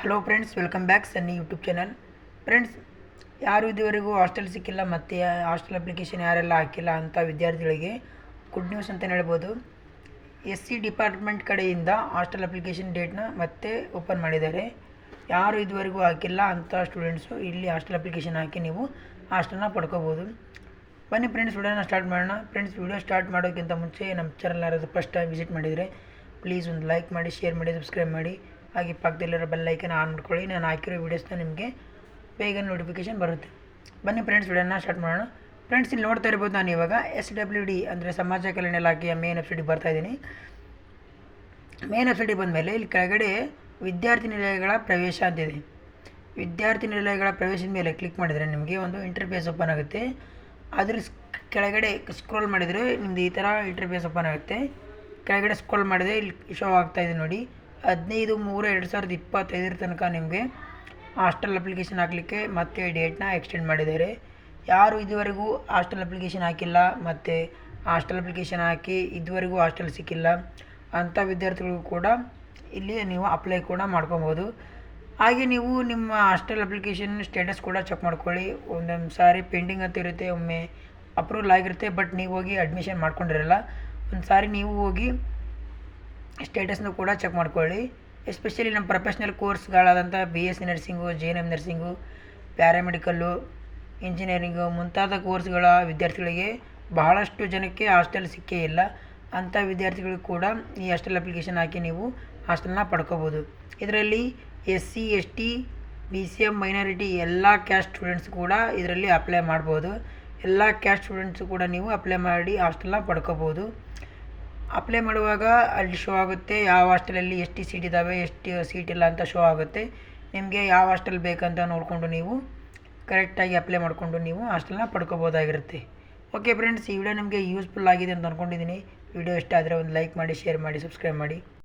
Hello friends, welcome back ಸನ್ನಿ YouTube channel. Friends, ಯಾರು ಇದುವರೆಗೂ hostel ಸಿಕ್ಕಿಲ್ಲ ಮತ್ತು ಹಾಸ್ಟೆಲ್ ಅಪ್ಲಿಕೇಶನ್ ಯಾರೆಲ್ಲ ಹಾಕಿಲ್ಲ ಅಂಥ ವಿದ್ಯಾರ್ಥಿಗಳಿಗೆ ಗುಡ್ ನ್ಯೂಸ್ ಅಂತಲೇ ಹೇಳ್ಬೋದು. SC ಡಿಪಾರ್ಟ್ಮೆಂಟ್ ಕಡೆಯಿಂದ ಹಾಸ್ಟೆಲ್ ಅಪ್ಲಿಕೇಶನ್ ಡೇಟ್ನ ಮತ್ತೆ ಓಪನ್ ಮಾಡಿದ್ದಾರೆ. ಯಾರು ಇದುವರೆಗೂ ಹಾಕಿಲ್ಲ ಅಂಥ ಸ್ಟೂಡೆಂಟ್ಸು ಇಲ್ಲಿ ಹಾಸ್ಟೆಲ್ ಅಪ್ಲಿಕೇಶನ್ ಹಾಕಿ ನೀವು ಹಾಸ್ಟೆಲ್ನ ಪಡ್ಕೋಬೋದು. ಬನ್ನಿ ಫ್ರೆಂಡ್ಸ್, ವಿಡಿಯೋನ ಸ್ಟಾರ್ಟ್ ಮಾಡೋಣ. ಫ್ರೆಂಡ್ಸ್, ವಿಡಿಯೋ ಸ್ಟಾರ್ಟ್ ಮಾಡೋಕ್ಕಿಂತ ಮುಂಚೆ ನಮ್ಮ ಚಾನಲ್ ಯಾರಾದರೂ ಫಸ್ಟ್ ಟೈಮ್ ವಿಸಿಟ್ ಮಾಡಿದರೆ ಪ್ಲೀಸ್ ಒಂದು ಲೈಕ್ ಮಾಡಿ, ಶೇರ್ ಮಾಡಿ, ಸಬ್ಸ್ಕ್ರೈಬ್ ಮಾಡಿ. ಹಾಗೆ ಪಕ್ಕದಲ್ಲಿರೋ ಬೆಲ್ ಐಕನ್ ಆನ್ ಮಾಡ್ಕೊಳ್ಳಿ. ನಾನು ಹಾಕಿರೋ ವೀಡಿಯೋಸ್ನ ನಿಮಗೆ ಬೇಗ ನೋಟಿಫಿಕೇಷನ್ ಬರುತ್ತೆ. ಬನ್ನಿ ಫ್ರೆಂಡ್ಸ್, ವಿಡಿಯೋನ ಸ್ಟಾರ್ಟ್ ಮಾಡೋಣ. ಫ್ರೆಂಡ್ಸ್, ಇಲ್ಲಿ ನೋಡ್ತಾ ಇರ್ಬೋದು, ನಾನು ಇವಾಗ SWD ಅಂದರೆ ಸಮಾಜ ಕಲ್ಯಾಣ ಇಲಾಖೆಯ ಮೇನ್ ವೆಬ್ಸೈಟಿಗೆ ಬರ್ತಾಯಿದ್ದೀನಿ. ಮೇನ್ ವೆಬ್ಸೈಟಿಗೆ ಬಂದಮೇಲೆ ಇಲ್ಲಿ ಕೆಳಗಡೆ ವಿದ್ಯಾರ್ಥಿ ನಿಲಯಗಳ ಪ್ರವೇಶ ಅಂತಿದೆ. ವಿದ್ಯಾರ್ಥಿ ನಿಲಯಗಳ ಪ್ರವೇಶದ ಮೇಲೆ ಕ್ಲಿಕ್ ಮಾಡಿದರೆ ನಿಮಗೆ ಒಂದು ಇಂಟರ್ಫೇಸ್ ಓಪನ್ ಆಗುತ್ತೆ. ಅದ್ರ ಕೆಳಗಡೆ ಸ್ಕ್ರೋಲ್ ಮಾಡಿದರೆ ನಿಮ್ಮದು ಈ ಥರ ಇಂಟರ್ಫೇಸ್ ಓಪನ್ ಆಗುತ್ತೆ. ಕೆಳಗಡೆ ಸ್ಕ್ರೋಲ್ ಮಾಡಿದರೆ ಇಲ್ಲಿ ಶೋ ಆಗ್ತಾಯಿದೆ ನೋಡಿ, 15/3/2025 ತನಕ ನಿಮಗೆ ಹಾಸ್ಟೆಲ್ ಅಪ್ಲಿಕೇಶನ್ ಹಾಕಲಿಕ್ಕೆ ಮತ್ತೆ ಡೇಟ್ನ ಎಕ್ಸ್ಟೆಂಡ್ ಮಾಡಿದ್ದಾರೆ. ಯಾರು ಇದುವರೆಗೂ ಹಾಸ್ಟೆಲ್ ಅಪ್ಲಿಕೇಶನ್ ಹಾಕಿಲ್ಲ ಮತ್ತು ಹಾಸ್ಟೆಲ್ ಅಪ್ಲಿಕೇಶನ್ ಹಾಕಿ ಇದುವರೆಗೂ ಹಾಸ್ಟೆಲ್ ಸಿಕ್ಕಿಲ್ಲ ಅಂಥ ವಿದ್ಯಾರ್ಥಿಗಳಿಗೂ ಕೂಡ ಇಲ್ಲಿ ನೀವು ಅಪ್ಲೈ ಕೂಡ ಮಾಡ್ಕೊಬೋದು. ಹಾಗೆ ನೀವು ನಿಮ್ಮ ಹಾಸ್ಟೆಲ್ ಅಪ್ಲಿಕೇಶನ್ ಸ್ಟೇಟಸ್ ಕೂಡ ಚೆಕ್ ಮಾಡ್ಕೊಳ್ಳಿ. ಒಂದೊಂದು ಸಾರಿ ಪೆಂಡಿಂಗ್ ಅಂತ ಇರುತ್ತೆ, ಒಮ್ಮೆ ಅಪ್ರೂವಲ್ ಆಗಿರುತ್ತೆ, ಬಟ್ ನೀವು ಹೋಗಿ ಅಡ್ಮಿಷನ್ ಮಾಡ್ಕೊಂಡಿರಲ್ಲ. ಒಂದು ಸಾರಿ ನೀವು ಹೋಗಿ ಸ್ಟೇಟಸ್ನ ಕೂಡ ಚೆಕ್ ಮಾಡ್ಕೊಳ್ಳಿ. ಎಸ್ಪೆಷಲಿ ನಮ್ಮ ಪ್ರೊಫೆಷ್ನಲ್ ಕೋರ್ಸ್ಗಳಾದಂಥ BSc nursing, JNM nursing, paramedical, engineering ಮುಂತಾದ ಕೋರ್ಸ್ಗಳ ವಿದ್ಯಾರ್ಥಿಗಳಿಗೆ ಬಹಳಷ್ಟು ಜನಕ್ಕೆ ಹಾಸ್ಟೆಲ್ ಸಿಕ್ಕೇ ಇಲ್ಲ. ಅಂಥ ವಿದ್ಯಾರ್ಥಿಗಳಿಗೂ ಕೂಡ ಈ ಹಾಸ್ಟೆಲ್ ಅಪ್ಲಿಕೇಶನ್ ಹಾಕಿ ನೀವು ಹಾಸ್ಟೆಲ್ನ ಪಡ್ಕೋಬೋದು. ಇದರಲ್ಲಿ SC ST BCM ಮೈನಾರಿಟಿ ಎಲ್ಲ ಕ್ಯಾಸ್ಟ್ ಸ್ಟೂಡೆಂಟ್ಸ್ ಕೂಡ ಇದರಲ್ಲಿ ಅಪ್ಲೈ ಮಾಡ್ಬೋದು. ಎಲ್ಲ ಕ್ಯಾಸ್ಟ್ ಸ್ಟೂಡೆಂಟ್ಸು ಕೂಡ ನೀವು ಅಪ್ಲೈ ಮಾಡಿ ಹಾಸ್ಟೆಲ್ನ ಪಡ್ಕೋಬೋದು. ಅಪ್ಲೈ ಮಾಡುವಾಗ ಅಲ್ಲಿ ಶೋ ಆಗುತ್ತೆ ಯಾವ ಹಾಸ್ಟೆಲಲ್ಲಿ ಎಷ್ಟು ಸೀಟ್ ಇದ್ದಾವೆ, ಎಷ್ಟು ಸೀಟ್ ಇಲ್ಲ ಅಂತ ಶೋ ಆಗುತ್ತೆ. ನಿಮಗೆ ಯಾವ ಹಾಸ್ಟೆಲ್ ಬೇಕಂತ ನೋಡಿಕೊಂಡು ನೀವು ಕರೆಕ್ಟಾಗಿ ಅಪ್ಲೈ ಮಾಡಿಕೊಂಡು ನೀವು ಹಾಸ್ಟೆಲ್ನ ಪಡ್ಕೋಬೋದಾಗಿರುತ್ತೆ. ಓಕೆ ಫ್ರೆಂಡ್ಸ್, ಈ ವಿಡಿಯೋ ನಿಮಗೆ ಯೂಸ್ಫುಲ್ ಆಗಿದೆ ಅಂತ ಅಂದ್ಕೊಂಡಿದ್ದೀನಿ. ವಿಡಿಯೋ ಇಷ್ಟ ಆದರೆ ಒಂದು ಲೈಕ್ ಮಾಡಿ, ಶೇರ್ ಮಾಡಿ, ಸಬ್ಸ್ಕ್ರೈಬ್ ಮಾಡಿ.